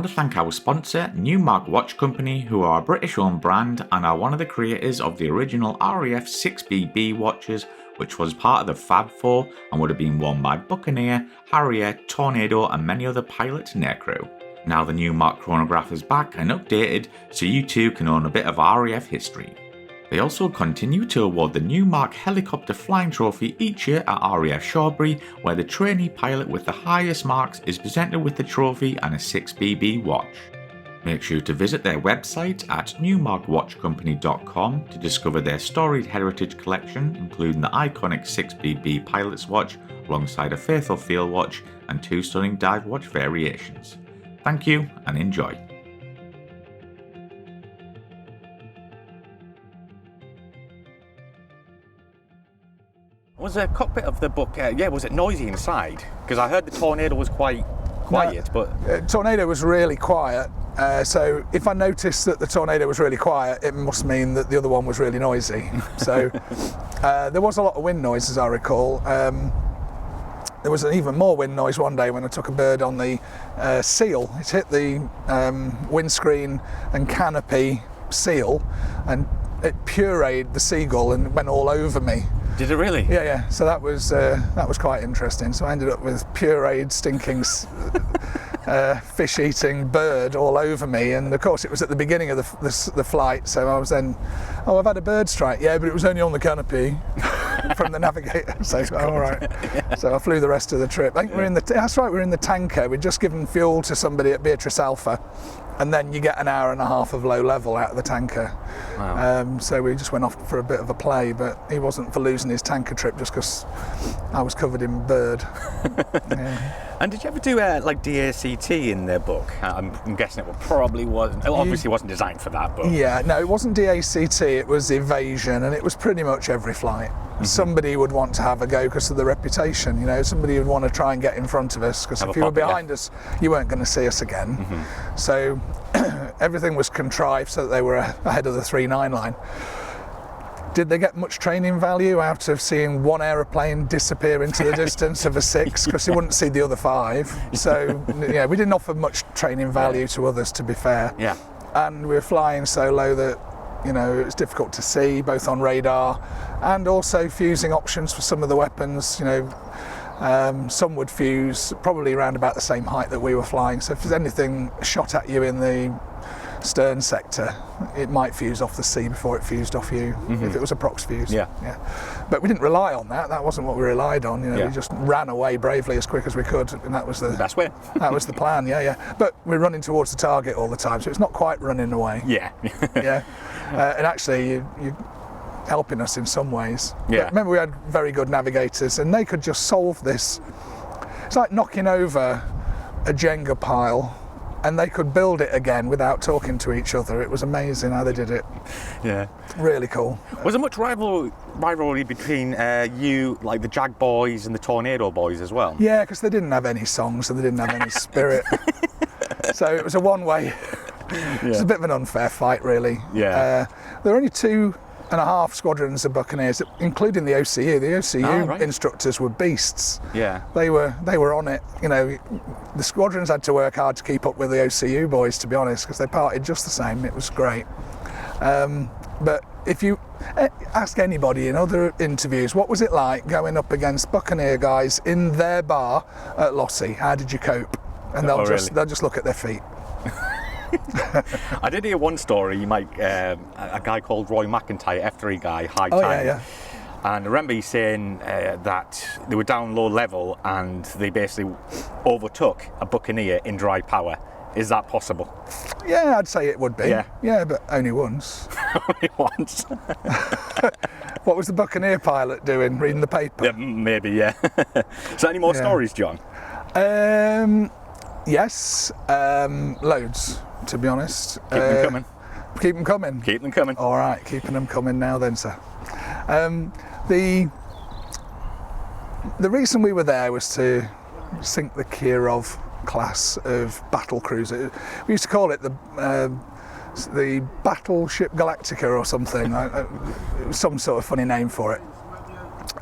to thank our sponsor, Newmark Watch Company, who are a British-owned brand and are one of the creators of the original RAF 6BB watches, which was part of the Fab Four and would have been worn by Buccaneer, Harrier, Tornado and many other pilots and aircrew. Now the Newmark chronograph is back and updated, so you too can own a bit of RAF history. They also continue to award the Newmark Helicopter Flying Trophy each year at RAF Shawbury, where the trainee pilot with the highest marks is presented with the trophy and a 6BB watch. Make sure to visit their website at newmarkwatchcompany.com to discover their storied heritage collection, including the iconic 6BB pilot's watch alongside a faithful field watch and 2 stunning dive watch variations. Thank you and enjoy. Was the cockpit of the Bucc, was it noisy inside? Because I heard the Tornado was quite quiet, but... Tornado was really quiet, so if I noticed that the Tornado was really quiet, it must mean that the other one was really noisy. So there was a lot of wind noise, as I recall. There was an even more wind noise one day when I took a bird on the seal. It hit the windscreen and canopy seal, and it pureed the seagull and went all over me. Did it really? Yeah. So that was quite interesting. So I ended up with pureed, stinking, fish-eating bird all over me. And of course, it was at the beginning of the flight. So I was then, I've had a bird strike. Yeah, but it was only on the canopy from the navigator. So all right. Yeah. So I flew the rest of the trip. I think that's right. We're in the tanker. We'd just given fuel to somebody at Beatrice Alpha. And then you get an hour and a half of low level out of the tanker. Wow. So we just went off for a bit of a play, but he wasn't for losing his tanker trip just because I was covered in bird. Yeah. And did you ever do like DACT in the Bucc? I'm guessing it probably wasn't. Obviously, it wasn't designed for that, but yeah, no, it wasn't DACT. It was evasion, and it was pretty much every flight. Mm-hmm. Somebody would want to have a go because of the reputation. You know, somebody would want to try and get in front of us because if you were behind us, you weren't going to see us again. Mm-hmm. So everything was contrived so that they were ahead of the 3-9 line. Did they get much training value out of seeing one aeroplane disappear into the distance of a 6 because they wouldn't see the other 5? So yeah, we didn't offer much training value to others, to be fair. Yeah. And we were flying so low that, you know, it's difficult to see both on radar and also fusing options for some of the weapons. You know, some would fuse probably around about the same height that we were flying. So if there's anything shot at you in the stern sector, it might fuse off the sea before it fused off you, if it was a prox fuse. Yeah. But we didn't rely on that. That wasn't what we relied on. You know, we just ran away bravely as quick as we could, and that was the best way. That was the plan. Yeah. But we're running towards the target all the time, so it's not quite running away. Yeah. And actually, you're helping us in some ways. Yeah. But remember, we had very good navigators, and they could just solve this. It's like knocking over a Jenga pile, and they could build it again without talking to each other. It was amazing how they did it. Yeah. Really cool. Was there much rivalry between you, like the Jag boys and the Tornado boys as well? Yeah, because they didn't have any songs and they didn't have any spirit. So it was a one-way. It was a bit of an unfair fight, really. Yeah. There were only 2.5 squadrons of Buccaneers, including the OCU. The OCU instructors were beasts. Yeah. They were on it. You know, the squadrons had to work hard to keep up with the OCU boys, to be honest, because they parted just the same. It was great. But if you ask anybody in other interviews, what was it like going up against Buccaneer guys in their bar at Lossy? How did you cope? And they'll just look at their feet. I did hear one story. You might a guy called Roy McIntyre, F3 guy, high time. Yeah. And I remember he saying that they were down low level and they basically overtook a Buccaneer in dry power. Is that possible? Yeah, I'd say it would be. Yeah. Yeah, but only once. Only once. What was the Buccaneer pilot doing? Reading the paper? Yeah, maybe, yeah. So any more stories, John? Yes, loads, to be honest. Keep them coming. Keep them coming? Keep them coming. All right, keeping them coming now then, sir. The reason we were there was to sink the Kirov class of battle cruiser. We used to call it the Battleship Galactica or something. It was some sort of funny name for it.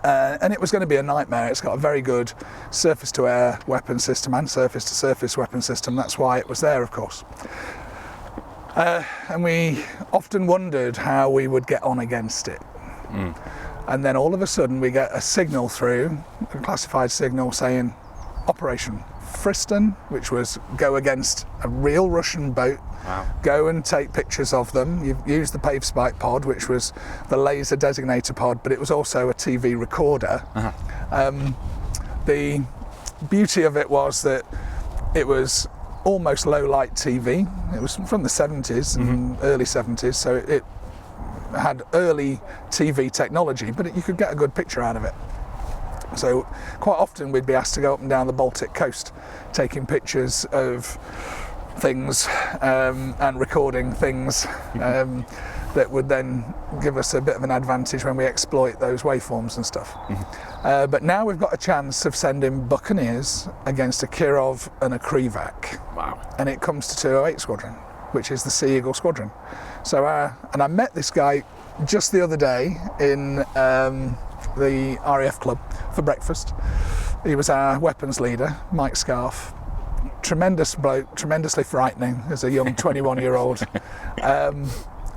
And it was going to be a nightmare. It's got a very good surface-to-air weapon system and surface-to-surface weapon system. That's why it was there, of course. And we often wondered how we would get on against it. And then all of a sudden we get a signal through, a classified signal saying Operation Friston, which was go against a real Russian boat. Wow. Go and take pictures of them. You've used the Pave Spike pod, which was the laser designator pod, but it was also a TV recorder. The beauty of it was that it was almost low light TV. It was from the 70s and early 70s, so it had early TV technology, but you could get a good picture out of it. So quite often we'd be asked to go up and down the Baltic coast, taking pictures of things and recording things that would then give us a bit of an advantage when we exploit those waveforms and stuff. But now we've got a chance of sending Buccaneers against a Kirov and a Krivak. Wow. And it comes to 208 Squadron, which is the Sea Eagle Squadron. So, and I met this guy just the other day in the RAF club for breakfast. He was our weapons leader, Mike Scarf. Tremendous bloke, tremendously frightening as a young 21-year-old.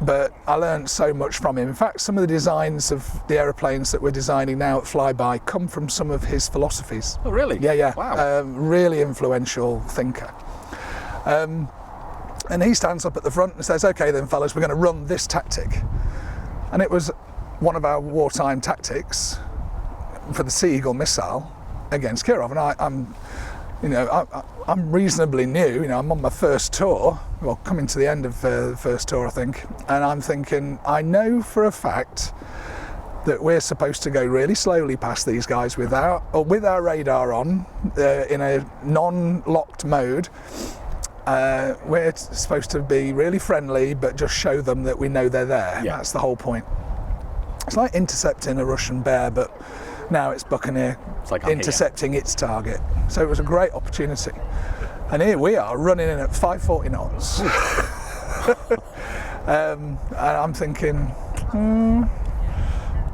But I learned so much from him. In fact, some of the designs of the aeroplanes that we're designing now at Flyby come from some of his philosophies. Oh, really? Yeah. Wow. Really influential thinker. And he stands up at the front and says, "Okay then fellas, we're going to run this tactic." And it was one of our wartime tactics for the Sea Eagle missile against Kirov. And I'm reasonably new. I'm on my first tour, well, coming to the end of the first tour, I think. And I'm thinking, I know for a fact that we're supposed to go really slowly past these guys with our radar on, in a non-locked mode. We're supposed to be really friendly, but just show them that we know they're there. Yeah. That's the whole point. It's like intercepting a Russian bear, but now it's Buccaneer intercepting its target. So it was a great opportunity. And here we are running in at 540 knots. And I'm thinking,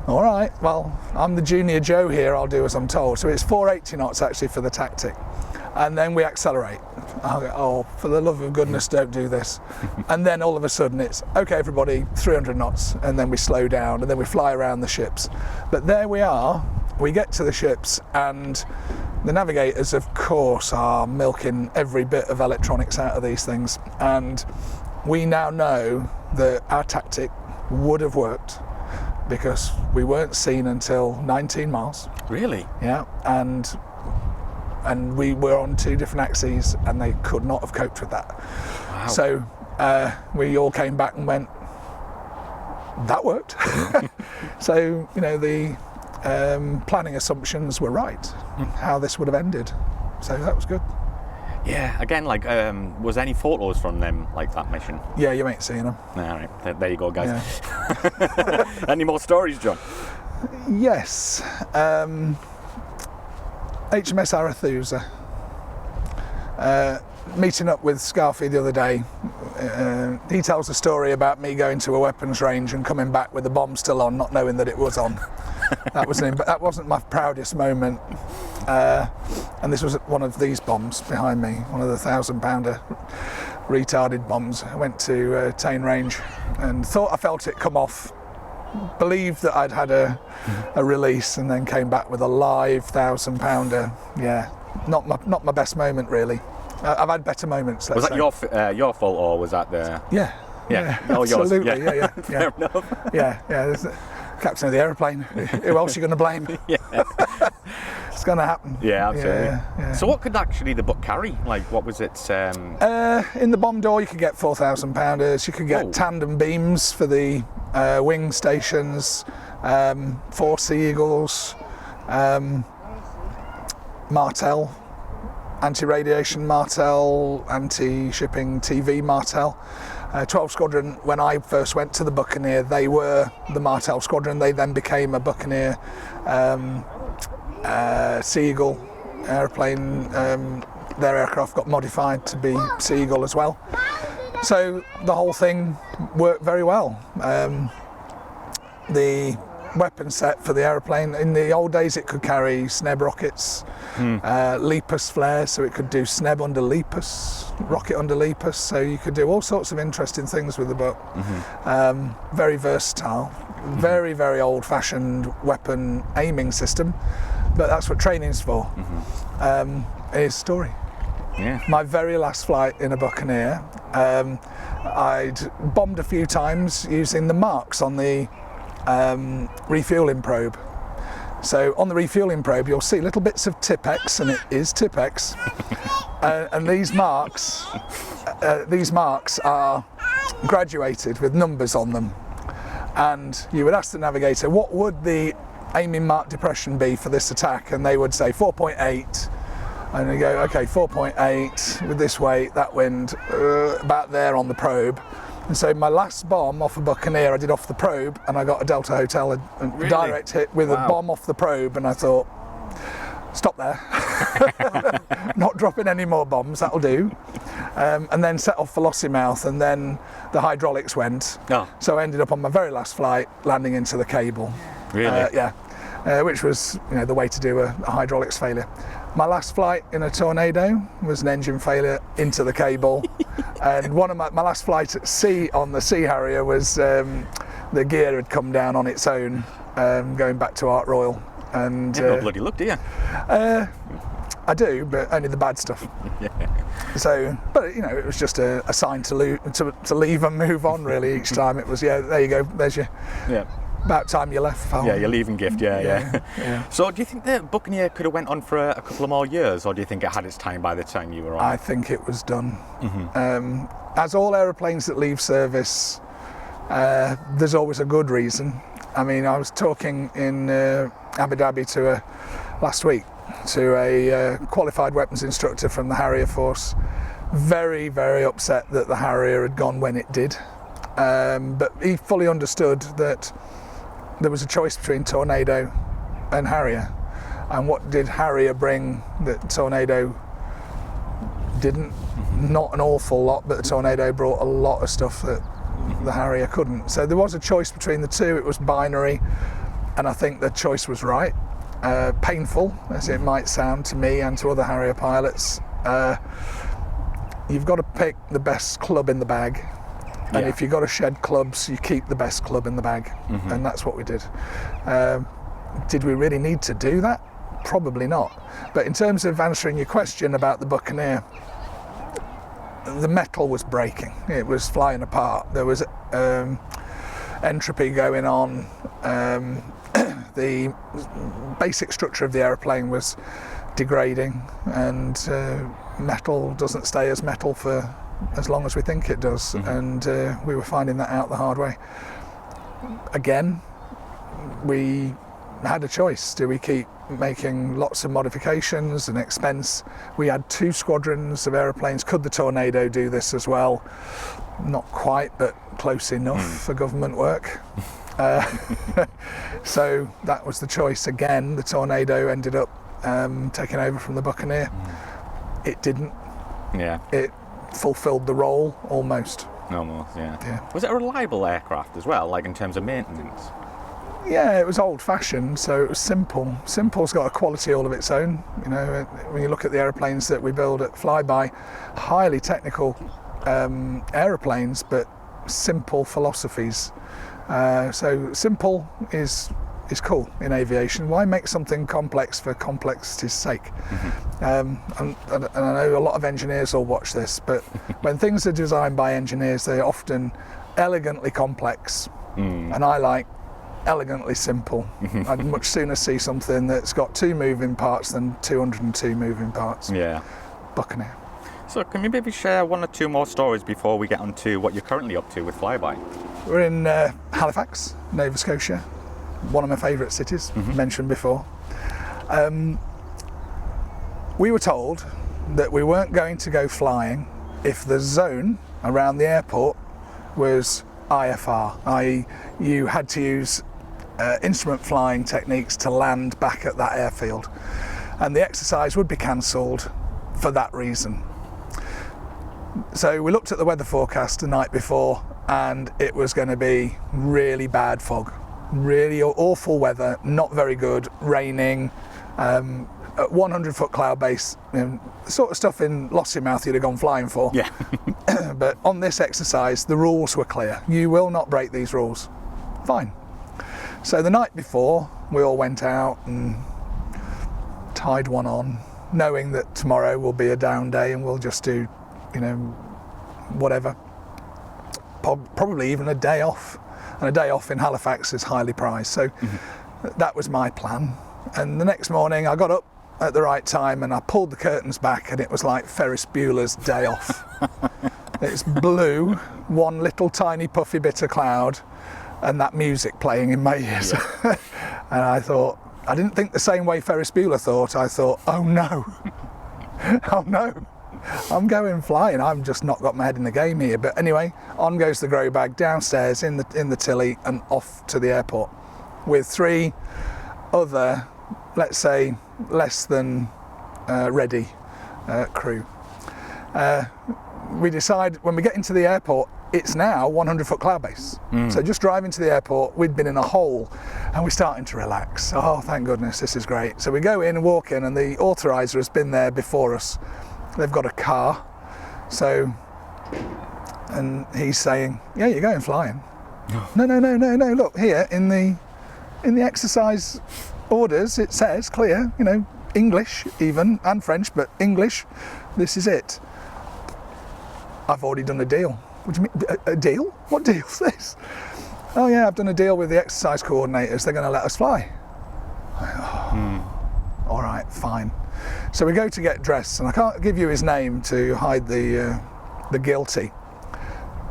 all right, well, I'm the junior Joe here, I'll do as I'm told. So it's 480 knots actually for the tactic. And then we accelerate. I go, oh, for the love of goodness, don't do this. And then all of a sudden it's, okay, everybody, 300 knots. And then we slow down and then we fly around the ships. But there we are. We get to the ships and the navigators, of course, are milking every bit of electronics out of these things. And we now know that our tactic would have worked because we weren't seen until 19 miles. Really? Yeah. And we were on two different axes and they could not have coped with that. Wow. So we all came back and went, that worked. So, the planning assumptions were right, how this would have ended. So that was good. Yeah, again, was any photos from them, that mission? Yeah, you ain't seen them. All right, there you go, guys. Yeah. Any more stories, John? Yes. HMS Arethusa. Meeting up with Scarfy the other day, he tells a story about me going to a weapons range and coming back with the bomb still on, not knowing that it was on. That wasn't my proudest moment. And this was one of these bombs behind me, one of the 1,000-pounder retarded bombs. I went to Tain Range and thought I felt it come off, believed that I'd had a release, and then came back with a live 1,000-pounder. Yeah, not my best moment really. I've had better moments. Was that your fault, or was that the? Yeah. Oh, absolutely. Yours. Yeah. Fair enough. Yeah. There's the captain of the aeroplane. Who else are you going to blame? Yeah. It's going to happen. Yeah, absolutely. Yeah. So what could actually the Bucc carry? What was it? In the bomb door, you could get 4,000-pounders. You could get tandem beams for the wing stations, 4 Sea Eagles, Martel, anti-radiation Martel, anti-shipping TV Martel. 12 Squadron, when I first went to the Buccaneer, they were the Martel Squadron. They then became a Buccaneer Sea Eagle airplane. Their aircraft got modified to be Sea Eagle as well. So the whole thing worked very well. The weapon set for the aeroplane. In the old days, it could carry SNEB rockets, Lepus flares, so it could do SNEB under Lepus, rocket under Lepus. So you could do all sorts of interesting things with the Bucc. Very versatile, very, very old-fashioned weapon aiming system, but that's what training's for. Here's a story. Yeah. My very last flight in a Buccaneer, I'd bombed a few times using the marks on the refueling probe. So on the refueling probe, you'll see little bits of Tipex, and it is Tipex. And these marks are graduated with numbers on them. And you would ask the navigator, what would the aiming mark depression be for this attack? And they would say 4.8. And you go, okay, 4.8 with this weight, that wind, about there on the probe. And so my last bomb off a Buccaneer, I did off the probe, and I got a Delta Hotel, a direct hit with a bomb off the probe, and I thought, stop there. Not dropping any more bombs, that'll do. And then set off for Lossiemouth, and then the hydraulics went. Oh. So I ended up on my very last flight landing into the cable. Really? Yeah. Which was, the way to do a hydraulics failure. My last flight in a Tornado was an engine failure into the cable, and one of my last flight at sea on the Sea Harrier was the gear had come down on its own, going back to Art Royal. And you have no bloody luck, do you? I do, but only the bad stuff. So, but it was just a sign to leave and move on. Really, each time it was, there you go, there's your. Yeah. About time you left, pal. Yeah, your leaving gift, yeah. So do you think the Buccaneer could have went on for a couple of more years, or do you think it had its time by the time you were on? I think it was done. As all aeroplanes that leave service, there's always a good reason. I mean, I was talking in Abu Dhabi last week to a qualified weapons instructor from the Harrier Force. Very, very upset that the Harrier had gone when it did. But he fully understood that there was a choice between Tornado and Harrier, and what did Harrier bring that Tornado didn't? Not an awful lot, but the Tornado brought a lot of stuff that the Harrier couldn't. So there was a choice between the two. It was binary, and I think the choice was right. Painful as it might sound to me and to other Harrier pilots, you've got to pick the best club in the bag. And if you've got to shed clubs, you keep the best club in the bag. And that's what we did. Did we really need to do that? Probably not. But in terms of answering your question about the Buccaneer, the metal was breaking. It was flying apart. There was entropy going on. The basic structure of the aeroplane was degrading, and metal doesn't stay as metal for as long as we think it does, and we were finding that out the hard way. Again, we had a choice. Do we keep making lots of modifications and expense? We had 2 squadrons of aeroplanes. Could the Tornado do this as well? Not quite, but close enough for government work. So that was the choice. Again, the Tornado ended up taking over from the Buccaneer. It didn't. It fulfilled the role almost. Almost, yeah. Was it a reliable aircraft as well, like in terms of maintenance? Yeah, it was old-fashioned, so it was simple. Simple's got a quality all of its own. When you look at the aeroplanes that we build at Flyby, highly technical aeroplanes, but simple philosophies. So simple is cool in aviation. Why make something complex for complexity's sake? And I know a lot of engineers will watch this, but when things are designed by engineers, they're often elegantly complex, and I like elegantly simple. I'd much sooner see something that's got 2 moving parts than 202 moving parts. Yeah. Buccaneer. So can you maybe share 1 or 2 more stories before we get on to what you're currently up to with Flyby? We're in Halifax, Nova Scotia, one of my favourite cities, mentioned before. We were told that we weren't going to go flying if the zone around the airport was IFR, i.e. you had to use instrument flying techniques to land back at that airfield, and the exercise would be cancelled for that reason. So we looked at the weather forecast the night before, and it was going to be really bad fog. really awful weather, not very good, raining, at 100-foot cloud base, the sort of stuff in Lossiemouth you'd have gone flying for. Yeah. But on this exercise, the rules were clear. You will not break these rules. Fine. So the night before, we all went out and tied one on, knowing that tomorrow will be a down day and we'll just do, whatever. Probably even a day off. And a day off in Halifax is highly prized. So that was my plan. And the next morning I got up at the right time and I pulled the curtains back and it was like Ferris Bueller's Day Off. It's blue, one little tiny puffy bit of cloud and that music playing in my ears. Yeah. And I thought, I didn't think the same way Ferris Bueller thought. I thought, oh no, oh no, I'm going flying. I've just not got my head in the game here. But anyway, on goes the grow bag downstairs in the tilly and off to the airport with 3 other, let's say, less than ready crew. We decide when we get into the airport, it's now 100-foot cloud base. So just driving to the airport, we'd been in a hole and we're starting to relax. Oh, thank goodness, this is great. So we go in and walk in and the authorizer has been there before us. They've got a car. So, and he's saying, yeah, you're going flying. No, look, here in the exercise orders, it says clear, English even, and French, but English, this is it. I've already done a deal. What do you mean, a deal? What deal's this? Oh yeah, I've done a deal with the exercise coordinators, they're going to let us fly. All right, fine. So we go to get dressed, and I can't give you his name to hide the guilty,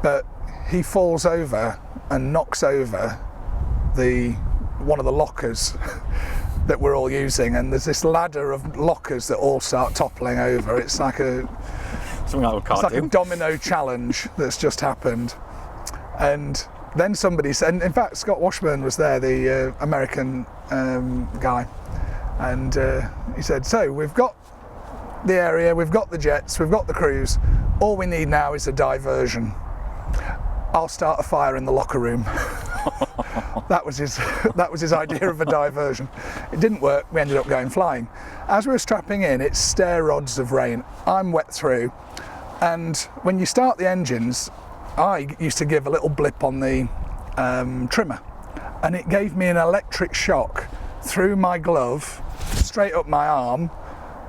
but he falls over and knocks over one of the lockers that we're all using, and there's this ladder of lockers that all start toppling over. It's like a domino challenge that's just happened. And then somebody said, and in fact Scott Washburn was there, the American guy, and he said, so we've got the area, we've got the jets, we've got the crews, all we need now is a diversion. I'll start a fire in the locker room. That was his idea of a diversion. It didn't work, we ended up going flying. As we were strapping in, it's stair rods of rain. I'm wet through, and when you start the engines, I used to give a little blip on the trimmer, and it gave me an electric shock through my glove, straight up my arm,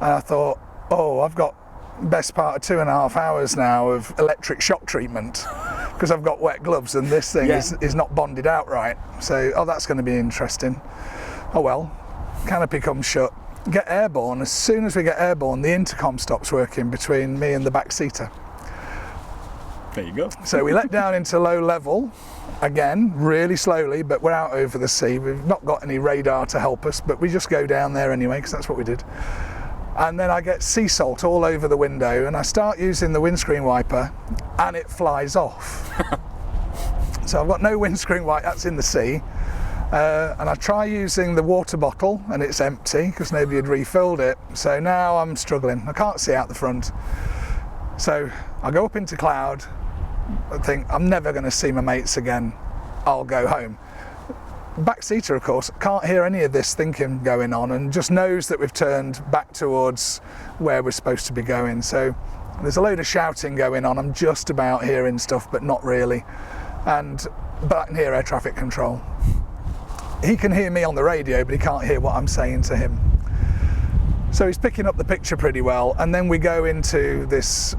and I thought, oh, I've got best part of 2.5 hours now of electric shock treatment because I've got wet gloves and this thing is not bonded out right. So, oh, that's going to be interesting. Oh well, canopy comes shut, get airborne. As soon as we get airborne, the intercom stops working between me and the back seater. There you go. So we let down into low level, again, really slowly, but we're out over the sea. We've not got any radar to help us, but we just go down there anyway, because that's what we did. And then I get sea salt all over the window, and I start using the windscreen wiper, and it flies off. So I've got no windscreen wiper, that's in the sea. And I try using the water bottle, and it's empty, because nobody had refilled it. So now I'm struggling. I can't see out the front. So I go up into cloud, I think, I'm never going to see my mates again, I'll go home. Backseater, of course, can't hear any of this thinking going on and just knows that we've turned back towards where we're supposed to be going. So there's a load of shouting going on. I'm just about hearing stuff, but not really. But I can hear air traffic control. He can hear me on the radio, but he can't hear what I'm saying to him. So he's picking up the picture pretty well. And then we go into this,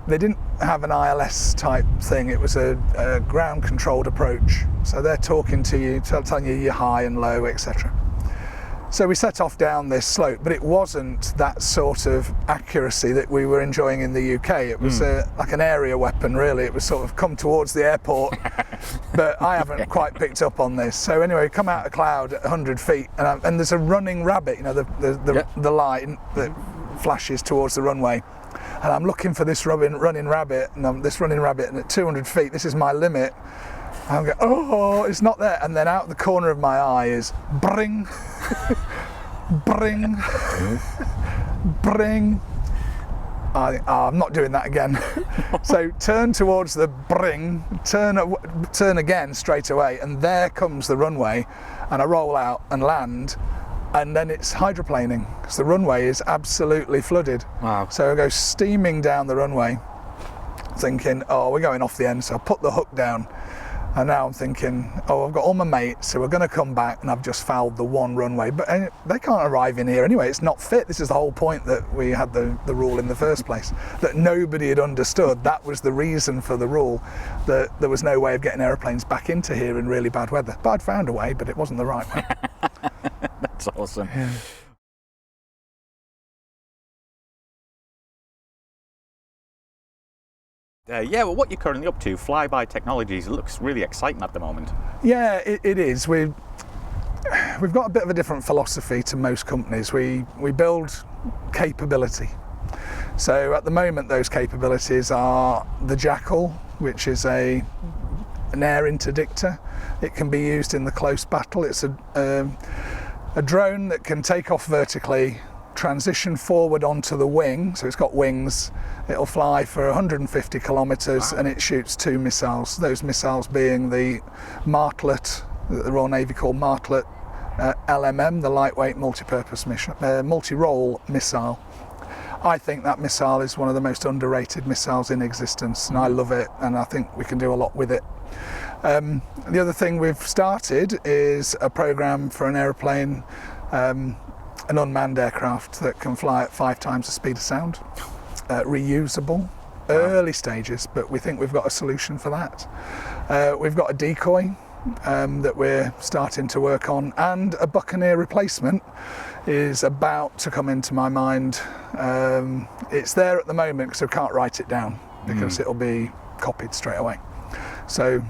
they didn't have an ILS type thing, it was a ground controlled approach. So they're talking to you, telling you you're high and low, etc. So we set off down this slope, but it wasn't that sort of accuracy that we were enjoying in the UK. It was like an area weapon, really. It was sort of come towards the airport, but I haven't quite picked up on this. So anyway, come out of cloud at 100 feet, and there's a running rabbit, the line that flashes towards the runway. And I'm looking for this running rabbit, and at 200 feet, this is my limit. I'm going, oh, it's not there. And then out the corner of my eye is bring, bring, bring. I'm not doing that again. So turn towards the bring, turn again straight away, and there comes the runway, and I roll out and land, and then it's hydroplaning because the runway is absolutely flooded. Wow. So I go steaming down the runway, thinking, oh, we're going off the end, so I put the hook down. And now I'm thinking, oh, I've got all my mates, so we're going to come back, and I've just fouled the one runway. But they can't arrive in here anyway. It's not fit. This is the whole point that we had the rule in the first place, that nobody had understood. That was the reason for the rule, that there was no way of getting aeroplanes back into here in really bad weather. But I'd found a way, but it wasn't the right way. That's awesome. Yeah. Yeah, well, what you're currently up to, Flyby Technologies, it looks really exciting at the moment. Yeah, it is. We've got a bit of a different philosophy to most companies. We build capability. So at the moment, those capabilities are the Jackal, which is an air interdictor. It can be used in the close battle. It's a drone that can take off vertically, transition forward onto the wing, so it's got wings. It'll fly for 150 kilometres. Wow. And it shoots 2 missiles. Those missiles being the Martlet, that the Royal Navy called Martlet LMM, the lightweight multi-role missile. I think that missile is one of the most underrated missiles in existence, and I love it, and I think we can do a lot with it. The other thing we've started is a programme for an aeroplane, an unmanned aircraft that can fly at 5 times the speed of sound, reusable, early stages, but we think we've got a solution for that. We've got a decoy that we're starting to work on, and a Buccaneer replacement is about to come into my mind. It's there at the moment because I can't write it down because it'll be copied straight away. So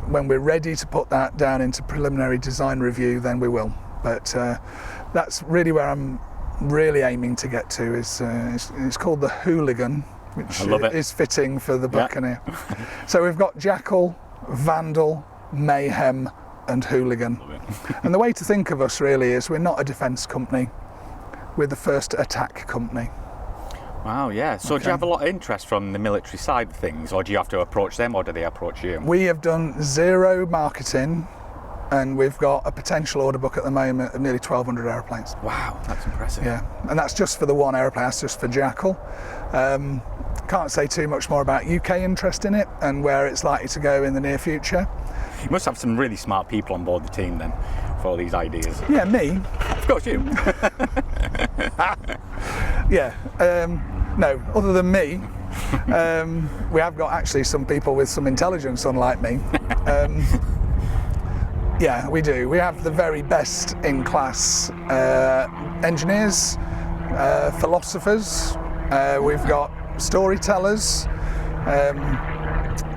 when we're ready to put that down into preliminary design review, then we will. But that's really where I'm really aiming to get to. It's called the Hooligan, which is fitting for the Buccaneer. Yeah. So we've got Jackal, Vandal, Mayhem and Hooligan. And the way to think of us really is we're not a defence company, we're the first attack company. Wow, yeah. So do you have a lot of interest from the military side of things, or do you have to approach them, or do they approach you? We have done 0 marketing, and we've got a potential order book at the moment of nearly 1,200 aeroplanes. Wow, that's impressive. Yeah, and that's just for the one aeroplane, that's just for Jackal. Can't say too much more about UK interest in it and where it's likely to go in the near future. You must have some really smart people on board the team then, for all these ideas. Yeah, me. Of course you. Yeah, no, other than me, we have got actually some people with some intelligence, unlike me. Yeah, we do. We have the very best in class engineers, philosophers, we've got storytellers,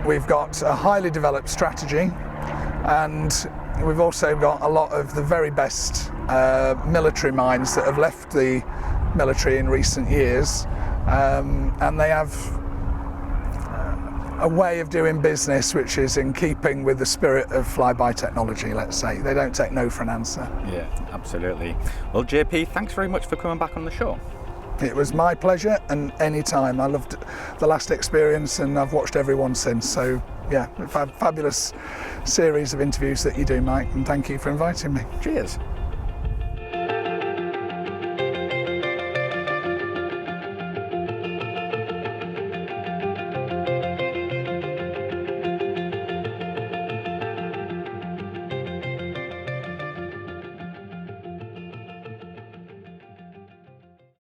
we've got a highly developed strategy, and we've also got a lot of the very best military minds that have left the military in recent years, and they have a way of doing business which is in keeping with the spirit of Flyby Technology, let's say. They don't take no for an answer. Yeah, absolutely. Well, JP, thanks very much for coming back on the show. It was my pleasure, and any time. I loved the last experience and I've watched every one since. So yeah, fabulous series of interviews that you do, Mike, and thank you for inviting me. Cheers.